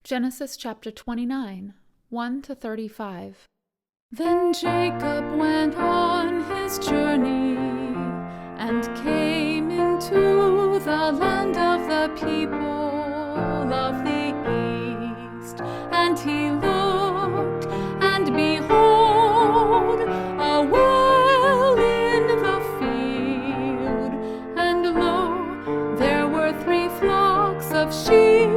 Genesis chapter 29, 1-35. Then Jacob went on his journey and came into the land of the people of the east. And he looked, and behold, a well in the field. And lo, there were 3 flocks of sheep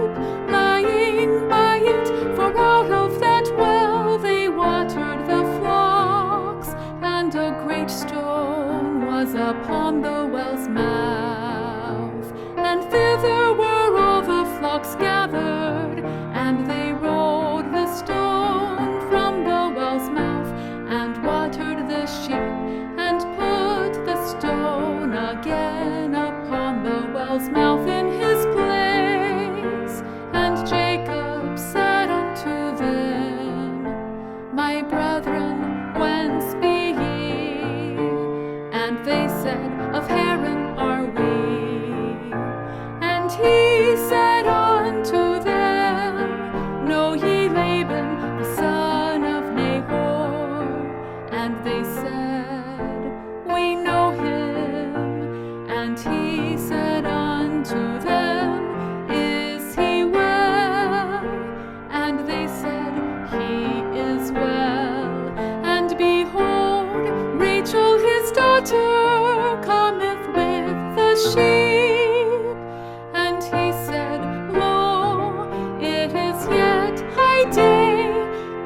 lying by it, for out of that well they watered the flocks. And a great stone was upon the well's mouth, and thither were all the flocks gathered. And they rolled the stone from the well's mouth, and watered the sheep, and put the stone again upon the well's mouth in his place. And Jacob said unto them, My brethren, whence be ye? And they said, Of Haran are we. And he said unto them, Know ye Laban, the son of Nahor? And they said, We know him. And he said unto them, Is he well? And they said, He is well. And behold, Rachel his daughter cometh with the sheep. And he said, Lo, it is yet high day,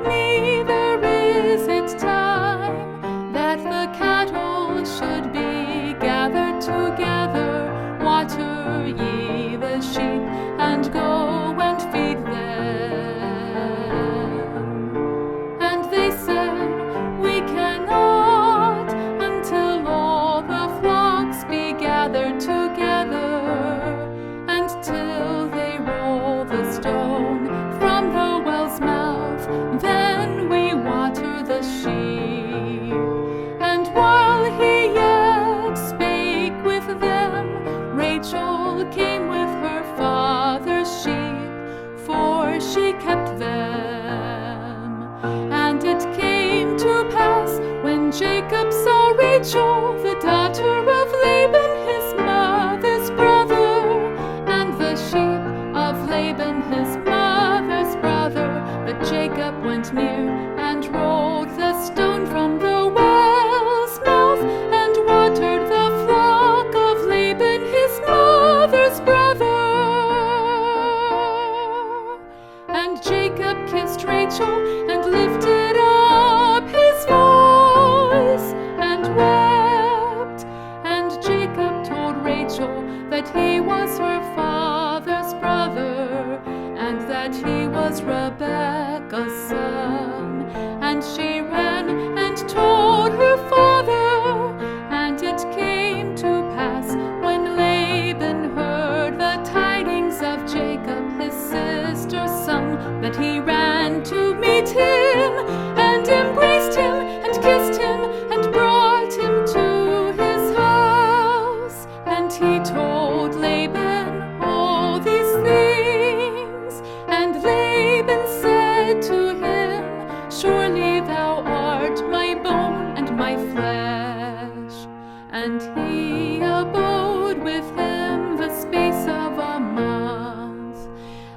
neither is it time that the cattle should be gathered together. Water ye the sheep, and go and feed them. And they said, We cannot until all the flocks be gathered together, and till they roll the stone from the well's mouth, then we water the sheep. And while he yet spake with them, Rachel came with her father's sheep, for she kept them. And it came to pass, when Jacob saw Rachel, the daughter of Laban his mother's brother, and the sheep of Laban his mother's brother, that Jacob went near and rolled the stone from the well's mouth, and watered the flock of Laban his mother's brother. And Jacob kissed Rachel, and lifted up his voice, and wept. And Jacob told Rachel that he was her father's brother, and that he was Rebekah's son. And she ran and told her father. And it came to pass, when Laban heard the tidings of Jacob his sister's son, that he ran to meet him, and embraced him, and kissed him, and brought him to his house. And he told Laban all these things. And Laban said to him, Surely thou art my bone and my flesh. And he abode with him the space of a month.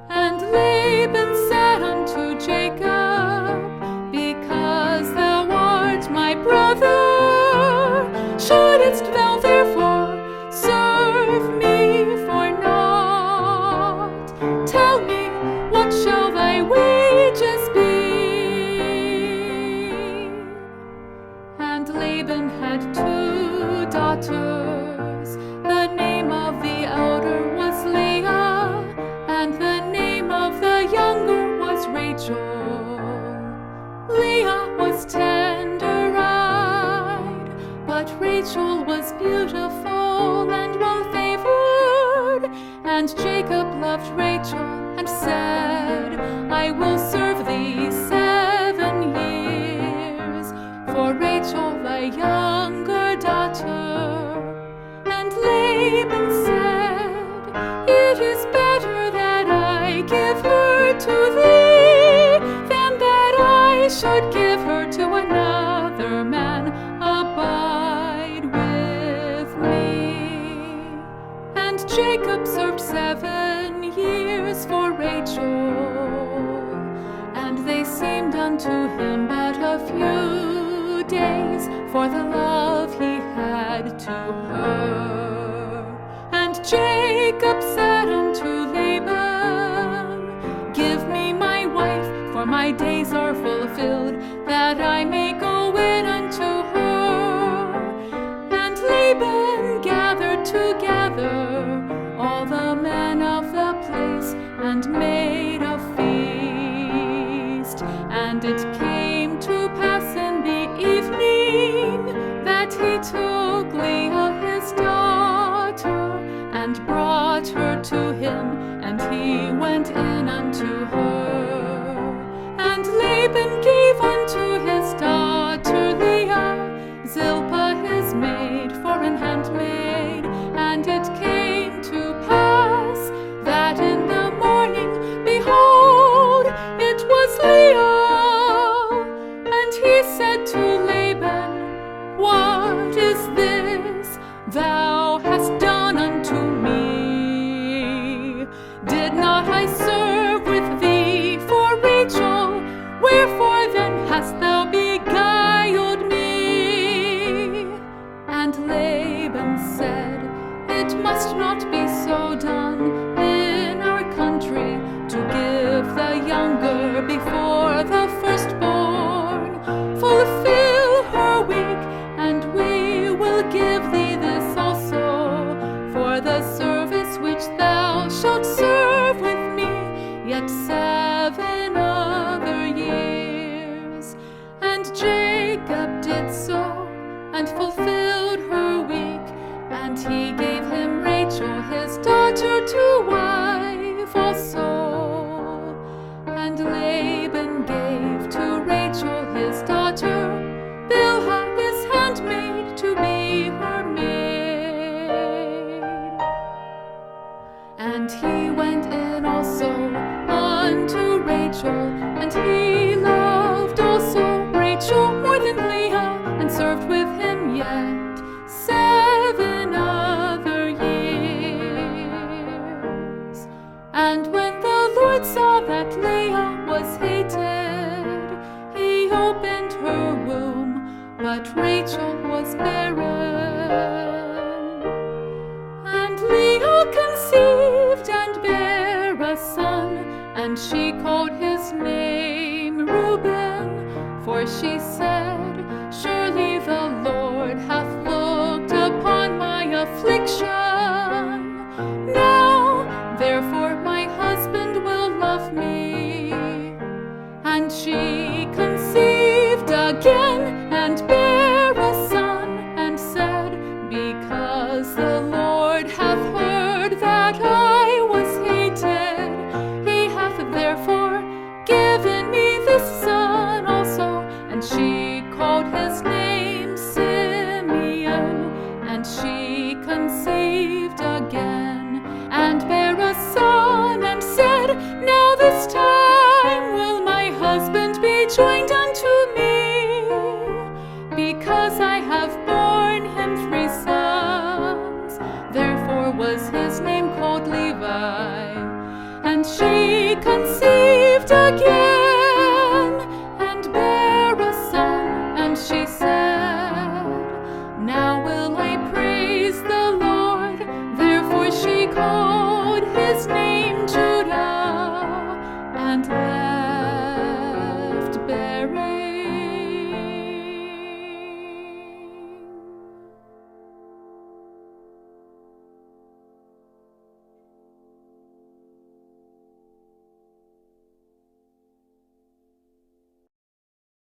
And Laban said unto Jacob, Because thou art my brother, shouldest thou therefore serve me for naught? Tell me, what shall thy wages be? And Laban had 2 daughters. The name of the elder was Leah, and the name of the younger was Rachel. Leah was tender-eyed, but Rachel was beautiful and well-favored. And Jacob loved Rachel, and said, I will serve thee 7 years for Rachel thy younger daughter. And Laban said, It is better that I give her to thee should give her to another man. Abide with me. And Jacob served 7 years for Rachel, and they seemed unto him but a few days, for the love he had to her. And Jacob said unto Laban, Give me my wife, for my days are fulfilled, that I may go in unto her. And Laban gathered together all the men of the place, and made a feast. And it came to pass in the evening that he took Leah his daughter, and brought her to him, and he went in unto her. And Laban gave unto his daughter Leah Zilpah his maid for an handmaid. And it came to pass that in the morning, behold, it was Leah. And he said to Laban, What is this thou hast done unto me? Did not I serve with thee for Rachel? Wherefore then hast thou beguiled me? And Laban said, It must not be so done in our country, to give the younger before the firstborn. Fulfill her week, and we will give thee this also, for the service which thou shalt serve with me yet 7 other years. And Jacob did so, and fulfilled her week, and he gave him Rachel his daughter to wife also. And Laban gave to Rachel his daughter Bilhah his handmaid to be her maid. And he went in also unto Rachel, and he loved also Rachel more than Leah, and served with him yet 7 other years. And when the Lord saw that Leah was hated, he opened her womb, but Rachel was barren. And Leah conceived and bare a son, and she called his name Reuben, for she said,